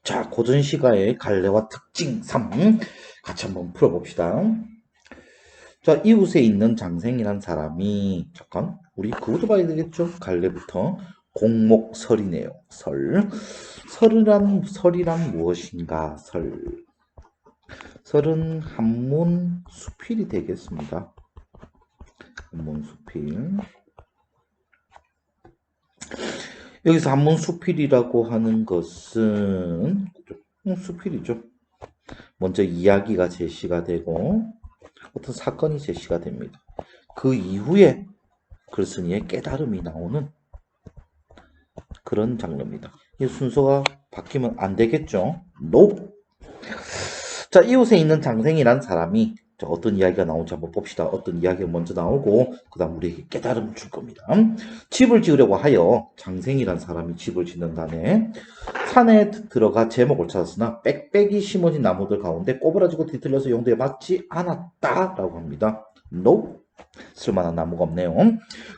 자, 고전시가의 갈래와 특징 3 같이 한번 풀어봅시다. 자, 이웃에 있는 장생이란 사람이 잠깐 우리 그것도 봐야 되겠죠? 갈래부터 공목설이네요. 설. 설이란 무엇인가? 설은 한문 수필이 되겠습니다. 한문 수필. 여기서 한문 수필이라고 하는 것은 수필이죠. 먼저 이야기가 제시가 되고 어떤 사건이 제시가 됩니다. 그 이후에 글쓴이의 깨달음이 나오는 그런 장르입니다. 이 순서가 바뀌면 안 되겠죠? No. 자, 이웃에 있는 장생이란 사람이 어떤 이야기가 나오는지 한번 봅시다. 어떤 이야기가 먼저 나오고 그 다음 우리에게 깨달음을 줄 겁니다. 집을 지으려고 하여 장생이란 사람이 집을 짓는다네. 산에 들어가 제목을 찾았으나 빽빽이 심어진 나무들 가운데 꼬부라지고 뒤틀려서 용도에 맞지 않았다라고 합니다. No. 쓸만한 나무가 없네요.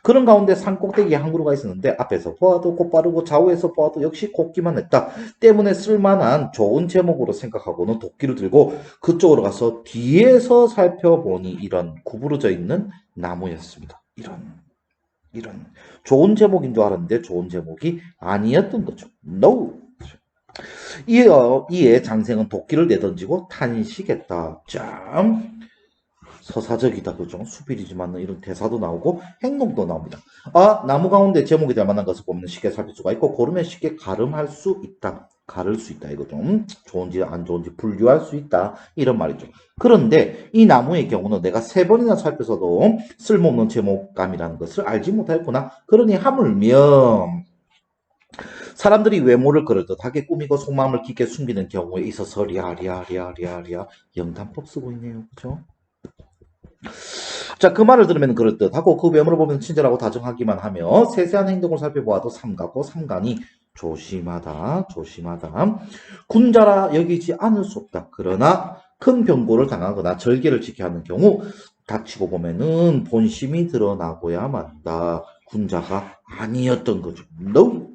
그런 가운데 산 꼭대기에 한 그루가 있었는데 앞에서 보아도 곧바르고 좌우에서 보아도 역시 곱기만 했다. 때문에 쓸만한 좋은 제목으로 생각하고는 도끼를 들고 그쪽으로 가서 뒤에서 살펴보니 이런 구부러져 있는 나무였습니다. 이런 좋은 제목인 줄 알았는데 좋은 제목이 아니었던 거죠. No. 이에 장생은 도끼를 내던지고 탄식했다. 참 서사적이다. 그죠? 수필이지만 이런 대사도 나오고 행동도 나옵니다. 아, 나무 가운데 제목이 될 만한 것을 보면 쉽게 살필 수가 있고 고르면 쉽게 가름할 수 있다. 가를 수 있다. 이거 좀 좋은지 안 좋은지 분류할 수 있다. 이런 말이죠. 그런데 이 나무의 경우는 내가 3번이나 살펴서도 쓸모없는 제목감이라는 것을 알지 못하였구나. 그러니 하물며 사람들이 외모를 그럴듯하게 꾸미고 속마음을 깊게 숨기는 경우에 있어서 리아리아 영단법 쓰고 있네요. 그죠? 자, 그 말을 들으면 그럴듯하고 그 외모를 보면 친절하고 다정하기만 하며 세세한 행동을 살펴보아도 삼가고 삼가니 조심하다. 군자라 여기지 않을 수 없다. 그러나 큰 병고를 당하거나 절개를 지켜야 하는 경우 닥치고 보면은 본심이 드러나고야 만다. 군자가 아니었던 거죠. No.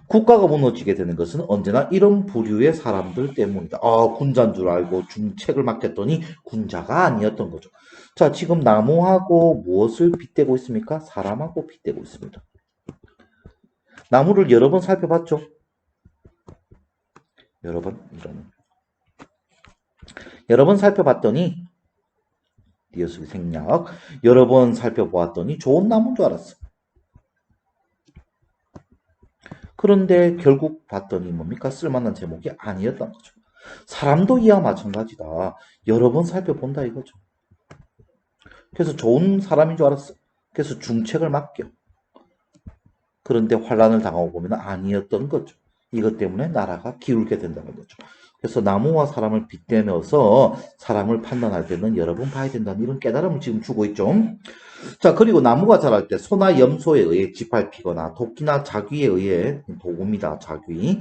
국가가 무너지게 되는 것은 언제나 이런 부류의 사람들 때문이다. 아, 군자인 줄 알고 중책을 맡겼더니 군자가 아니었던 거죠. 자, 지금 나무하고 무엇을 빗대고 있습니까? 사람하고 빗대고 있습니다. 나무를 여러 번 살펴봤죠? 여러 번 살펴봤더니 띄어쓰기 생략. 여러 번 살펴보았더니 좋은 나무인 줄 알았어. 그런데 결국 봤더니 뭡니까? 쓸만한 제목이 아니었던 거죠. 사람도 이와 마찬가지다. 여러 번 살펴본다 이거죠. 그래서 좋은 사람인 줄 알았어. 그래서 중책을 맡겨. 그런데 환란을 당하고 보면 아니었던 거죠. 이것 때문에 나라가 기울게 된다는 거죠. 그래서 나무와 사람을 빗대면서 사람을 판단할 때는 여러 번 봐야 된다는 이런 깨달음을 지금 주고 있죠. 자, 그리고 나무가 자랄 때 소나 염소에 의해 짓밟히거나 도끼나 자귀에 의해 도구입니다. 자귀.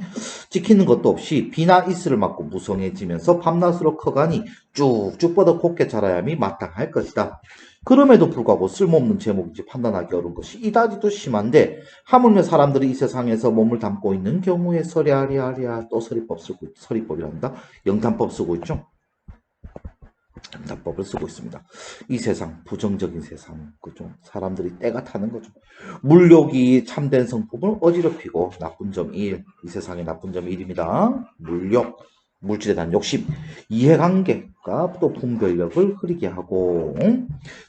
찍히는 것도 없이 비나 이슬을 맞고 무성해지면서 밤낮으로 커가니 쭉쭉 뻗어 곱게 자라야미 마땅할 것이다. 그럼에도 불구하고 쓸모없는 제목인지 판단하기 어려운 것이 이다지도 심한데 하물며 사람들이 이 세상에서 몸을 담고 있는 경우에 서리아리아리아 또 서리법이란다. 영탄법 쓰고 있죠. 영탄법을 쓰고 있습니다. 이 세상 부정적인 세상 그죠. 사람들이 때가 타는 거죠. 물욕이 참된 성품을 어지럽히고 나쁜 점 1. 이 세상의 나쁜 점 1입니다. 물욕. 물질에 대한 욕심, 이해관계가 또 분별력을 흐리게 하고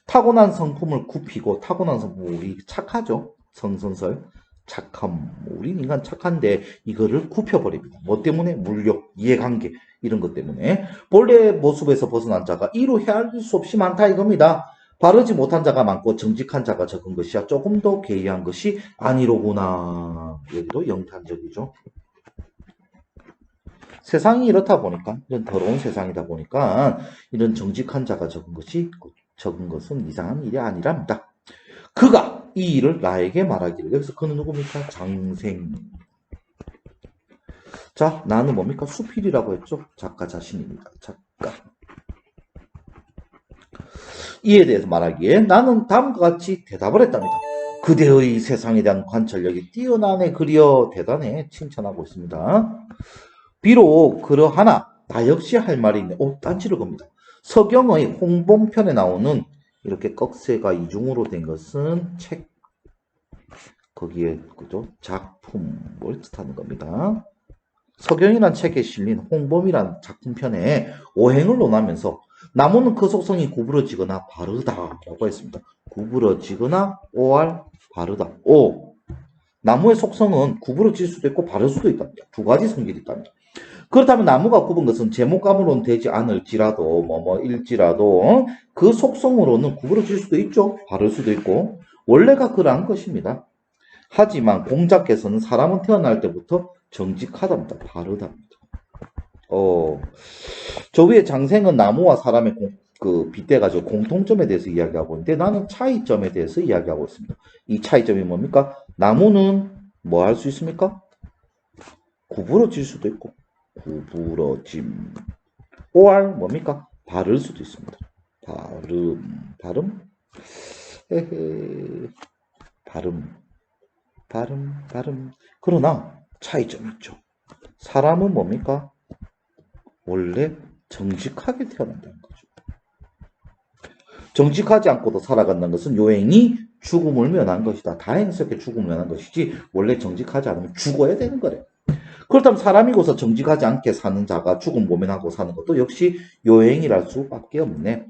타고난 성품을 굽히고 타고난 성품 우리 착하죠. 성선설 착함 우리 인간 착한데 이거를 굽혀버립니다. 뭐 때문에? 물욕, 이해관계 이런 것 때문에 본래 모습에서 벗어난 자가 이루 헤아릴 수 없이 많다 이겁니다. 바르지 못한 자가 많고 정직한 자가 적은 것이야 조금 더 괴이한 것이 아니로구나. 여기도 영탄적이죠. 세상이 이렇다 보니까 이런 더러운 세상이다 보니까 이런 정직한 자가 적은 것은 이상한 일이 아니랍니다. 그가 이 일을 나에게 말하기를. 여기서 그는 누굽니까? 장생. 자, 나는 뭡니까? 수필이라고 했죠? 작가 자신입니다. 작가. 이에 대해서 말하기에 나는 다음과 같이 대답을 했답니다. 그대의 세상에 대한 관찰력이 뛰어나네 그리어 대단해 칭찬하고 있습니다. 비록 그러하나 나 역시 할 말이 있네. 딴지를 겁니다. 서경의 홍범편에 나오는 이렇게 꺽쇠가 이중으로 된 것은 책 거기에 그죠 작품을 뜻하는 겁니다. 서경이란 책에 실린 홍범이란 작품편에 오행을 논하면서 나무는 그 속성이 구부러지거나 바르다라고 했습니다. 구부러지거나 오알 바르다. 나무의 속성은 구부러질 수도 있고 바를 수도 있답니다. 두 가지 성질이 있답니다. 그렇다면 나무가 굽은 것은 제목감으로는 되지 않을지라도 일지라도 그 속성으로는 구부러질 수도 있죠. 바를 수도 있고 원래가 그러한 것입니다. 하지만 공자께서는 사람은 태어날 때부터 정직하답니다. 바르답니다. 저 위에 장생은 나무와 사람의 빗대가지고 공통점에 대해서 이야기하고 있는데 나는 차이점에 대해서 이야기하고 있습니다. 이 차이점이 뭡니까? 나무는 뭐 할 수 있습니까? 구부러질 수도 있고 구부러짐. 오알 뭡니까? 바를 수도 있습니다. 발음? 에헤. 발음. 그러나 차이점이 있죠. 사람은 뭡니까? 원래 정직하게 태어난다는 거죠. 정직하지 않고도 살아간다는 것은 요행이 죽음을 면한 것이다. 다행스럽게 죽음을 면한 것이지 원래 정직하지 않으면 죽어야 되는 거래. 그렇다면 사람이고서 정직하지 않게 사는 자가 죽음 모면하고 사는 것도 역시 요행이랄 수밖에 없네.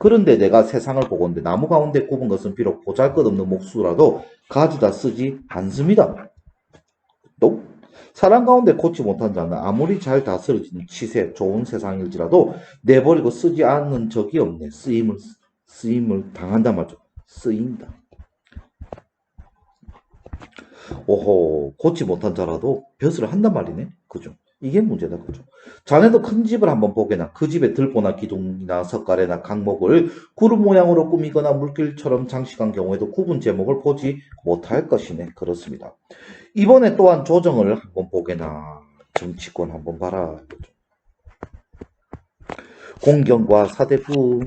그런데 내가 세상을 보건대 나무 가운데 굽은 것은 비록 보잘것없는 목수라도 가져다 쓰지 않습니다. 또 사람 가운데 고치 못한 자는 아무리 잘 다스려지는 치세 좋은 세상일지라도 내버리고 쓰지 않는 적이 없네. 쓰임을 당한단 말이죠. 쓰인다. 오호, 고치 못한 자라도 벼슬을 한단 말이네. 그죠? 이게 문제다. 그죠? 자네도 큰 집을 한번 보게나 그 집에 들보나 기둥이나 석가래나 강목을 구름 모양으로 꾸미거나 물길처럼 장식한 경우에도 구분 제목을 보지 못할 것이네. 그렇습니다. 이번에 또한 조정을 한번 보게나 정치권 한번 봐라. 그죠? 공경과 사대부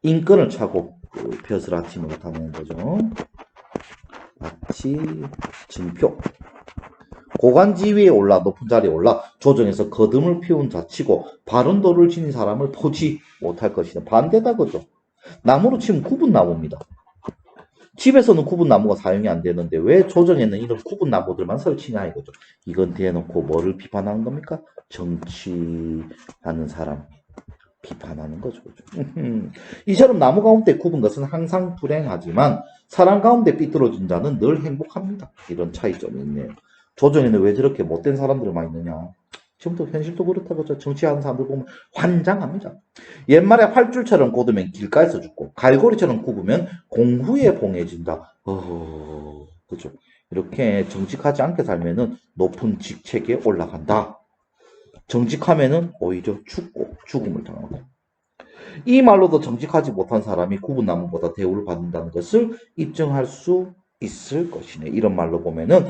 인권을 차고 그 벼슬 아침으로 타는 거죠. 마치 진표 고관지 위에 올라 높은 자리에 올라 조정에서 거듭을 피운 자치고 바른 도를 지닌 사람을 보지 못할 것이다. 반대다 그죠. 나무로 치면 구분 나무입니다. 집에서는 구분 나무가 사용이 안 되는데 왜 조정에는 이런 구분 나무들만 설치냐 이거죠. 이건 대놓고 뭐를 비판하는 겁니까? 정치하는 사람 비판하는 거죠. 이처럼 나무 가운데 굽은 것은 항상 불행하지만 사람 가운데 삐뚤어진 자는 늘 행복합니다. 이런 차이점이 있네요. 조정에는 왜 저렇게 못된 사람들이 많이 있느냐. 지금도 현실도 그렇다고 정치하는 사람들 보면 환장합니다. 옛말에 활줄처럼 꽂으면 길가에서 죽고 갈고리처럼 굽으면 공후에 봉해진다. 그죠. 이렇게 정직하지 않게 살면은 높은 직책에 올라간다. 정직하면은 오히려 죽음을 당하고. 이 말로도 정직하지 못한 사람이 구분 나무보다 대우를 받는다는 것을 입증할 수 있을 것이네. 이런 말로 보면은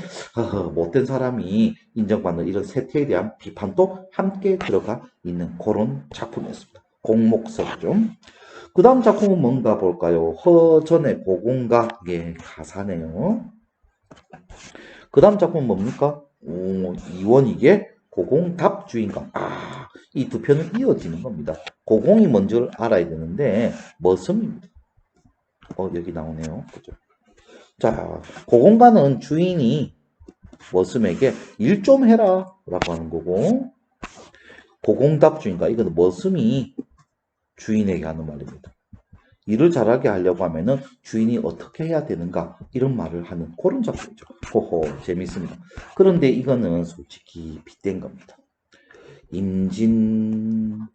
못된 사람이 인정받는 이런 세태에 대한 비판도 함께 들어가 있는 그런 작품이었습니다. 공목석이죠. 그 다음 작품은 뭔가 볼까요? 허전의 고공각의 가사네요. 그 다음 작품은 뭡니까? 이원익의 고공답주인공. 이 두 편은 이어지는 겁니다. 고공이 뭔지 알아야 되는데 머슴입니다. 여기 나오네요. 그죠? 자, 고공가는 주인이 머슴에게 일 좀 해라 라고 하는 거고 고공답주인가 이거는 머슴이 주인에게 하는 말입니다. 일을 잘하게 하려고 하면은 주인이 어떻게 해야 되는가 이런 말을 하는 그런 작품이죠. 호호 재밌습니다. 그런데 이거는 솔직히 빗댄 겁니다. 임진왜란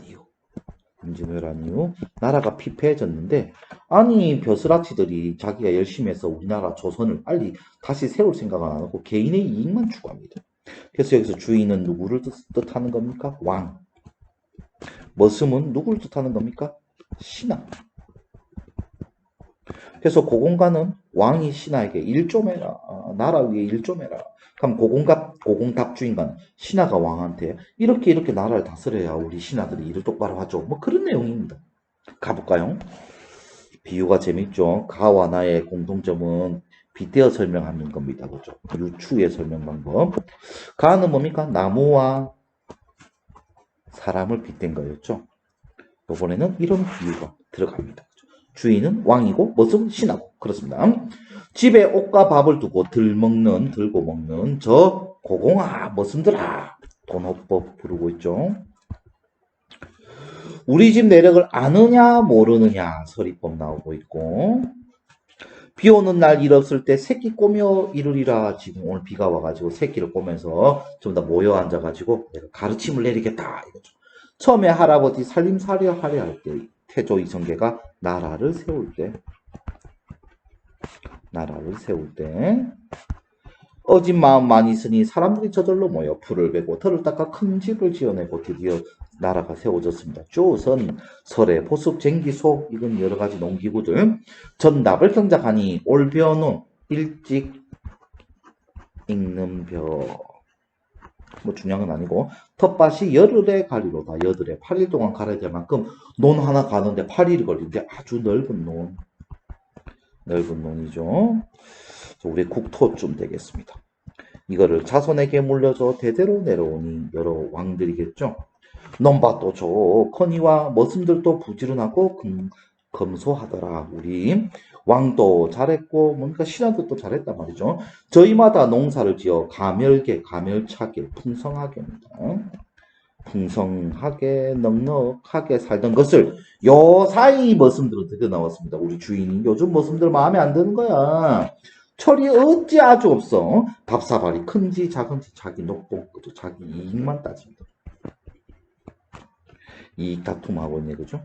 이후 나라가 피폐해졌는데 아니 벼슬아치들이 자기가 열심히 해서 우리나라 조선을 빨리 다시 세울 생각을 안 하고 개인의 이익만 추구합니다. 그래서 여기서 주인은 누구를 뜻하는 겁니까? 왕. 머슴은 누구를 뜻하는 겁니까? 신하. 그래서 고공가는 왕이 신하에게 일 좀 해라. 나라 위에 일 좀 해라. 그럼 고공답주인간 신하가 왕한테 이렇게 나라를 다스려야 우리 신하들이 일을 똑바로 하죠. 뭐 그런 내용입니다. 가볼까요? 비유가 재밌죠. 가와 나의 공통점은 빗대어 설명하는 겁니다. 그죠? 유추의 설명 방법. 가는 뭡니까? 나무와 사람을 빗댄 거였죠. 이번에는 이런 비유가 들어갑니다. 주인은 왕이고 멋은 신하고 그렇습니다. 집에 옷과 밥을 두고 들고 먹는 저 고공아 머슴들아 돈호법 부르고 있죠. 우리 집 내력을 아느냐 모르느냐 서리법 나오고 있고 비 오는 날 일 없을 때 새끼 꼬며 이르리라. 지금 오늘 비가 와가지고 새끼를 꼬면서 전부 다 모여 앉아가지고 내가 가르침을 내리겠다 이거죠. 처음에 할아버지 살림살이 하려 할 때 태조 이성계가 나라를 세울 때 어진 마음만 있으니 사람들이 저절로 모여 풀을 베고 털을 닦아 큰 집을 지어내고 드디어 나라가 세워졌습니다. 조선, 설의 보습, 쟁기소 이건 여러 가지 농기구들 전답을 경작하니 올벼는 일찍 읽는 벼 뭐 중요한 건 아니고 텃밭이 열흘에 가리로다. 여들에 8일 동안 갈아야 될 만큼 논 하나 가는데 8일이 걸리는데 아주 넓은 논이죠. 우리 국토쯤 되겠습니다. 이거를 자손에게 물려줘 대대로 내려오니 여러 왕들이겠죠. 넘밭도 좋거니와 머슴들도 부지런하고 검소하더라. 우리 왕도 잘했고 뭔가 신하들도 잘했단 말이죠. 저희마다 농사를 지어 가멸차게 풍성하게입니다. 풍성하게 넉넉하게 살던 것을 요사이 머슴들은 드디어 나왔습니다. 우리 주인이 요즘 머슴들 마음에 안 드는 거야. 철이 어찌 아주 없어. 밥사발이 큰지 작은지 자기 녹복 자기 이익만 따집니다. 이익 다툼하고 있네, 그죠?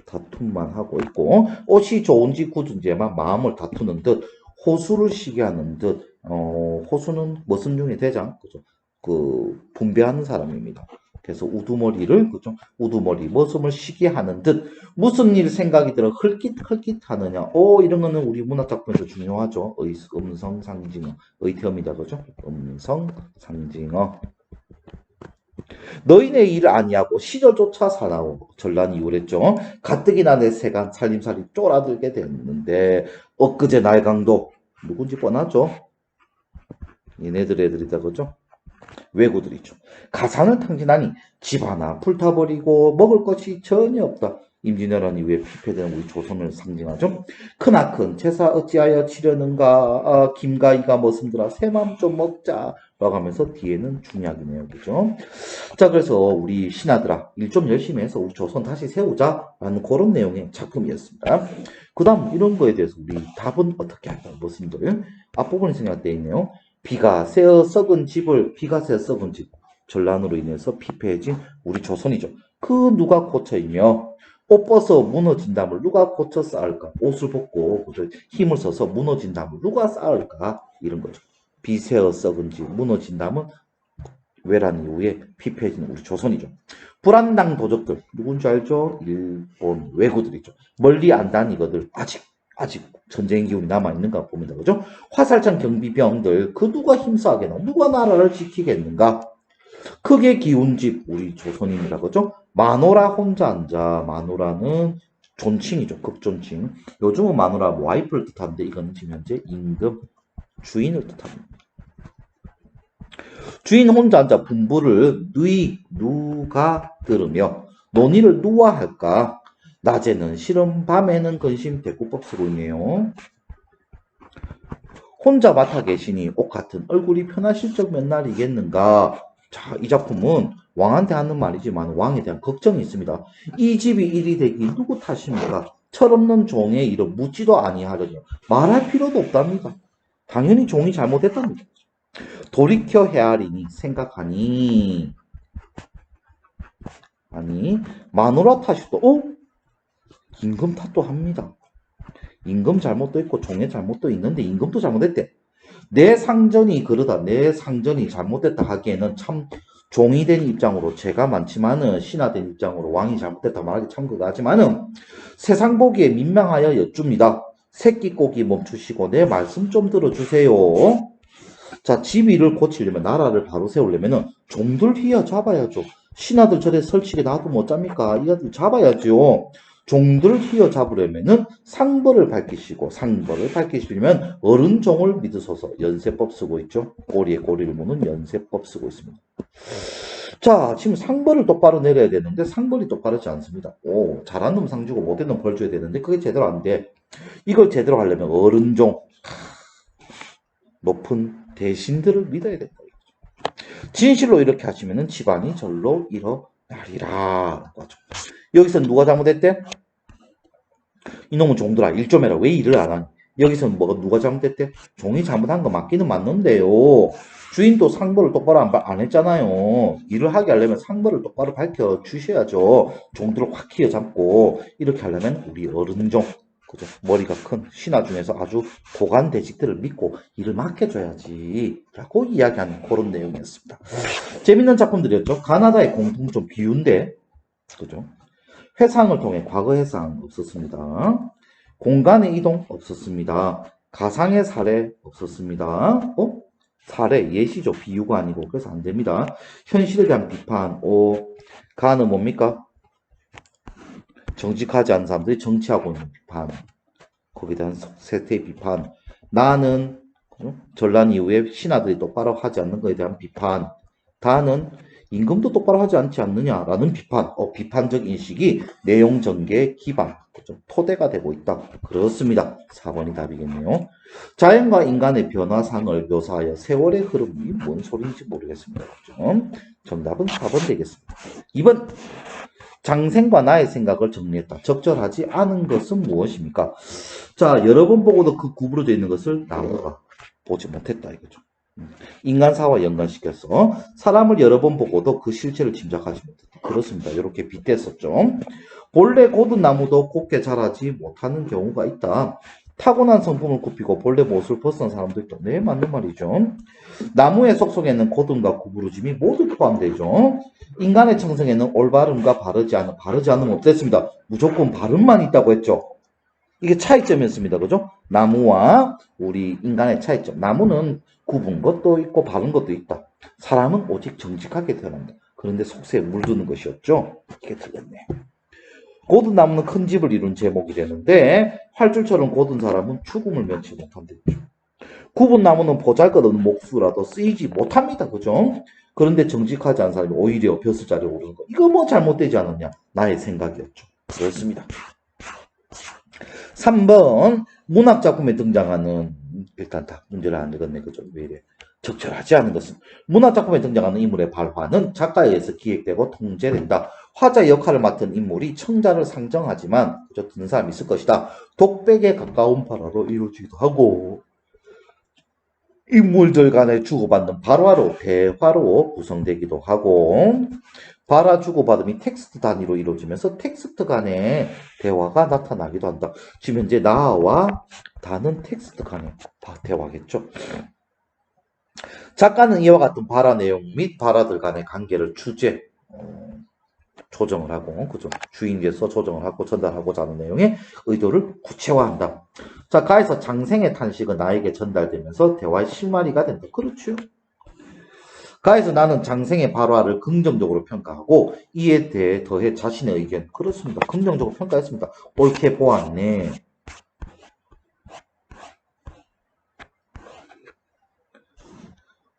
다툼만 하고 있고 옷이 좋은지 굳은지에만 마음을 다투는 듯 호수를 시기하는 듯 호수는 머슴 중에 대장 그죠? 그 분배하는 사람입니다. 그래서 우두머리를 그죠? 우두머리 머슴을 시기하는 듯 무슨 일 생각이 들어 흘깃흘깃 하느냐. 이런 거는 우리 문학 작품에서 중요하죠. 음성상징어 의태어입니다. 그죠? 음성상징어 너희네 일을 아니하고 시절조차 사나워 전란이 우울했죠. 가뜩이나 내 세간 살림살이 쫄아들게 됐는데 엊그제 날강도 누군지 뻔하죠. 얘네들 애들이다 그죠. 왜구들이죠. 가산을 탕진하니 집 하나 불타버리고 먹을 것이 전혀 없다. 임진왜란 이후에 피폐되는 우리 조선을 상징하죠. 크나큰 제사 어찌하여 치려는가. 김가희가 머슴들아 새맘 좀 먹자 라고 하면서 뒤에는 중약이네요. 그죠? 자, 그래서 우리 신하들아 일 좀 열심히 해서 우리 조선 다시 세우자 라는 그런 내용의 작품이었습니다. 그 다음 이런 거에 대해서 우리 답은 어떻게 할까요? 머슴들 앞부분에 생각되어 있네요. 비가 새어 썩은 집 전란으로 인해서 피폐해진 우리 조선이죠. 그 누가 고쳐이며 옷 벗어 무너진 담을 누가 고쳐 쌓을까? 옷을 벗고 힘을 써서 무너진 담을 누가 쌓을까? 이런 거죠. 비 새어 썩은 집 무너진 담은 외란 이후에 피폐해진 우리 조선이죠. 불안당 도적들 누군지 알죠? 일본 왜구들이죠. 멀리 안 다니거들 아직 전쟁 기운이 남아있는가 봅니다. 그죠? 화살찬 경비병들 그 누가 힘싸겠나? 누가 나라를 지키겠는가? 크게 기운 집 우리 조선입니다. 그죠? 마누라 혼자 앉아. 마누라는 존칭이죠. 극존칭. 요즘은 마누라 와이프를 뜻하는데 이건 지금 현재 임금 주인을 뜻합니다. 주인 혼자 앉아 분부를 누가 들으며 논의를 누가 할까? 낮에는 실험, 밤에는 근심 대꾸법 쓰고 있네요. 혼자 맡아 계시니 옷 같은 얼굴이 편하실 적 몇 날이겠는가? 자, 이 작품은 왕한테 하는 말이지만 왕에 대한 걱정이 있습니다. 이 집이 일이 되기 누구 탓입니까? 철없는 종의 일을 묻지도 아니하려니 말할 필요도 없답니다. 당연히 종이 잘못했답니다. 돌이켜 헤아리니 생각하니 마누라 탓이도 임금 탓도 합니다. 임금 잘못도 있고 종의 잘못도 있는데 임금도 잘못했대. 내 상전이 그러다 내 상전이 잘못됐다 하기에는 참 종이 된 입장으로 죄가 많지만은 신하 된 입장으로 왕이 잘못됐다 말하기 참 그거하지만은 세상 보기에 민망하여 여쭙니다. 새끼꼬기 멈추시고 내 말씀 좀 들어주세요. 자, 집 일을 고치려면 나라를 바로 세우려면은 종들 휘어 잡아야죠. 신하들 절에 설치게 놔두면 어쩝니까? 이 아들 잡아야죠. 종들을 휘어잡으려면은 상벌을 밝히시고 상벌을 밝히시려면 어른종을 믿으소서 연세법 쓰고 있죠. 꼬리에 꼬리를 무는 연세법 쓰고 있습니다. 자, 지금 상벌을 똑바로 내려야 되는데 상벌이 똑바르지 않습니다. 오, 잘한 놈 상 주고 못된 놈 벌 줘야 되는데 그게 제대로 안 돼. 이걸 제대로 하려면 어른종 높은 대신들을 믿어야 된다. 진실로 이렇게 하시면은 집안이 절로 일어나리라. 여기서 누가 잘못했대? 이놈은 종들아 일 좀 해라. 왜 일을 안 하니? 여기서 뭐가 누가 잘못했대? 종이 잘못한 거 맞기는 맞는데요. 주인도 상벌을 똑바로 안 했잖아요. 일을 하게 하려면 상벌을 똑바로 밝혀 주셔야죠. 종들을 확 휘어잡고 이렇게 하려면 우리 어른종 그죠? 머리가 큰 신하 중에서 아주 고관 대직들을 믿고 일을 맡겨줘야지 라고 이야기하는 그런 내용이었습니다. 재밌는 작품들이었죠. 가나다의 공통점 비유인데 그죠? 회상을 통해 과거 회상 없었습니다. 공간의 이동 없었습니다. 가상의 사례 없었습니다. 사례 예시죠. 비유가 아니고 그래서 안 됩니다. 현실에 대한 비판. 가는 뭡니까? 정직하지 않은 사람들이 정치하고 있는 비판. 거기에 대한 세태의 비판. 나는 전란 이후에 신하들이 똑바로 하지 않는 것에 대한 비판. 다는 임금도 똑바로 하지 않지 않느냐라는 비판. 비판적 인식이 내용 전개의 기반, 토대가 되고 있다. 그렇습니다. 4번이 답이겠네요. 자연과 인간의 변화상을 묘사하여 세월의 흐름이 뭔 소리인지 모르겠습니다. 정답은 4번 되겠습니다. 2번. 장생과 나의 생각을 정리했다. 적절하지 않은 것은 무엇입니까? 자, 여러 번 보고도 그 구부러져 있는 것을 나무가 보지 못했다 이거죠. 인간사와 연관시켜서 사람을 여러 번 보고도 그 실체를 짐작하지 못했다. 그렇습니다. 이렇게 빗댔었죠. 본래 고든 나무도 곱게 자라지 못하는 경우가 있다. 타고난 성품을 굽히고 본래 못을 벗은 사람도 있다. 네, 맞는 말이죠. 나무의 속속에는 고든과 구부러짐이 모두 포함되죠. 인간의 청성에는 올바름과 바르지 않음 없댔습니다. 무조건 바름만 있다고 했죠. 이게 차이점이었습니다. 그죠? 나무와 우리 인간의 차이점. 나무는 굽은 것도 있고 바른 것도 있다. 사람은 오직 정직하게 태어난다. 그런데 속세에 물드는 것이었죠. 이게 틀렸네. 고든 나무는 큰 집을 이룬 제목이 되는데 활줄처럼 고든 사람은 죽음을 면치 못한댔죠. 굽은 나무는 보잘것없는 목수라도 쓰이지 못합니다. 그죠? 그런데 정직하지 않은 사람이 오히려 벼슬자리에 오르는 거. 이거 뭐 잘못되지 않았냐? 나의 생각이었죠. 그렇습니다. 3번 문학작품에 등장하는 일단 다 문제를 안 읽었네. 그죠? 왜 이래? 적절하지 않은 것은 문학작품에 등장하는 인물의 발화는 작가에 의해서 기획되고 통제된다. 화자의 역할을 맡은 인물이 청자를 상정하지만 그죠? 듣는 사람이 있을 것이다. 독백에 가까운 발화로 이루어지기도 하고 인물들 간에 주고받는 발화로 대화로 구성되기도 하고 발화 주고받음이 텍스트 단위로 이루어지면서 텍스트 간의 대화가 나타나기도 한다. 지금 현재 나와 다는 텍스트 간의 대화겠죠. 작가는 이와 같은 발화 내용 및 발화들 간의 관계를 조정을 하고 그죠? 주인께서 조정을 하고 전달하고자 하는 내용의 의도를 구체화한다. 자, 가에서 장생의 탄식은 나에게 전달되면서 대화의 실마리가 된다. 그렇죠. 가에서 나는 장생의 발화를 긍정적으로 평가하고 이에 대해 더해 자신의 의견. 그렇습니다. 긍정적으로 평가했습니다. 옳게 보았네.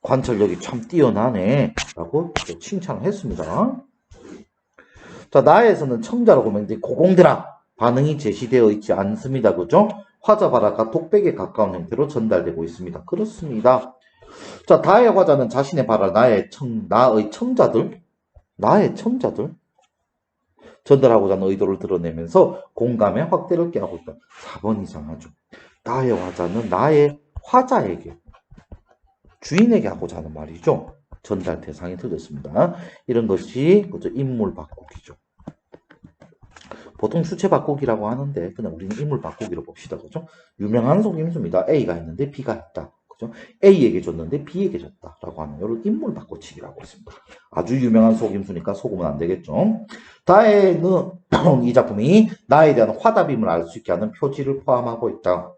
관찰력이 참 뛰어나네. 라고 칭찬을 했습니다. 자, 나에서는 청자라고 하면 이제 고공들아 반응이 제시되어 있지 않습니다. 그죠? 화자 발화가 독백에 가까운 형태로 전달되고 있습니다. 그렇습니다. 자, 다의 화자는 자신의 발화, 나의 청자들 전달하고자 하는 의도를 드러내면서 공감의 확대를 꾀하고 있다. 4번 이상하죠. 나의 화자는 나의 화자에게, 주인에게 하고자 하는 말이죠. 전달 대상이 틀렸습니다. 이런 것이 인물 바꾸기죠. 보통 수채 바꾸기라고 하는데 그냥 우리는 인물 바꾸기로 봅시다. 그죠? 유명한 속임수입니다. A가 있는데 B가 있다. 그죠? A에게 줬는데 B에게 줬다라고 하는 이런 인물 바꾸치기라고 했습니다. 아주 유명한 속임수니까 속으면 안 되겠죠. 다에는 이 작품이 나에 대한 화답임을 알 수 있게 하는 표지를 포함하고 있다.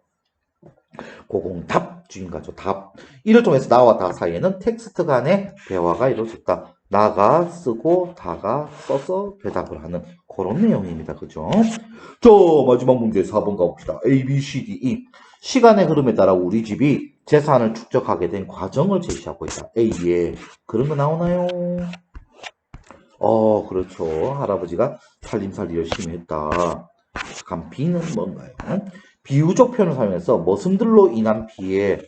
고공답 주인가죠. 답. 이를 통해서 나와 다 사이에는 텍스트 간의 대화가 이루어졌다. 나가 쓰고 다가 써서 대답을 하는 그런 내용입니다. 그죠? 자, 마지막 문제 4번 가봅시다. A, B, C, D, E. 시간의 흐름에 따라 우리 집이 재산을 축적하게 된 과정을 제시하고 있다. A에 그런 거 나오나요? 그렇죠. 할아버지가 살림살이 열심히 했다. 잠깐 B는 뭔가요? 비유적 표현을 사용해서 머슴들로 인한 피해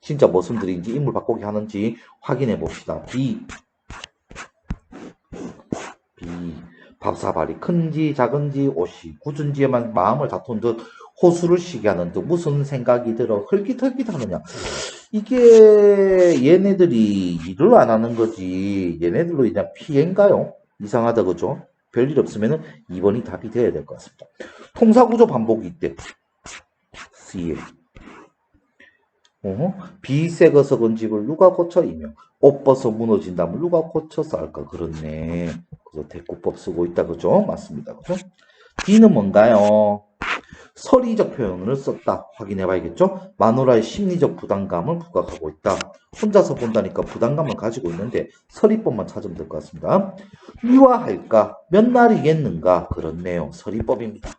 진짜 머슴들인지 인물 바꾸기 하는지 확인해 봅시다. B. 밥사발이 큰지 작은지 옷이 굳은지에만 마음을 다툰 듯 호수를 시게 하는 듯 무슨 생각이 들어 헐깃헐깃하느냐. 이게 얘네들이 일을 안 하는 거지 얘네들로 그냥 피해인가요? 이상하다 그죠? 별일 없으면 2번이 답이 돼야 될 것 같습니다. 통사구조 반복이 있대. C에 비새 거 썩은 집을 누가 고쳐 이며 옷 벗어 무너진다면 누가 고쳐서 할까. 그렇네. 그래서 대꾸법 쓰고 있다 그죠? 맞습니다 그죠? D는 뭔가요? 서리적 표현을 썼다. 확인해 봐야겠죠? 마누라의 심리적 부담감을 부각하고 있다. 혼자서 본다니까 부담감을 가지고 있는데 서리법만 찾으면 될 것 같습니다. 미화할까? 몇 날이겠는가? 그렇네요. 서리법입니다.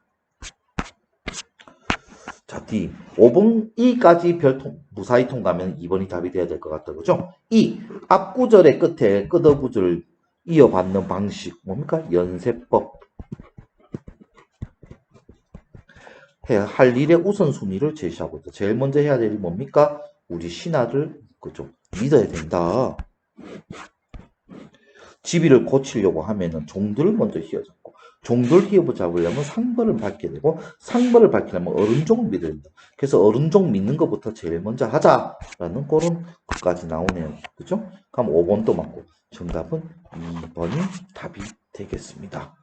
자, D. 5번 E까지 무사히 통과하면 2번이 답이 돼야 될 것 같다. 그죠? E. 앞구절의 끝에 끄덕구절 이어받는 방식. 뭡니까? 연세법. 할 일의 우선순위를 제시하고 있다. 제일 먼저 해야 될 일이 뭡니까? 우리 신하를 그죠? 믿어야 된다. 지위를 고치려고 하면은 종들을 먼저 휘어잡고 종들 휘어을 잡으려면 상벌을 받게 되고 상벌을 받으려면 어른종을 믿어야 된다. 그래서 어른종 믿는 것부터 제일 먼저 하자라는 그런 것까지 나오네요. 그죠? 그럼 5번도 맞고 정답은 2번이 답이 되겠습니다.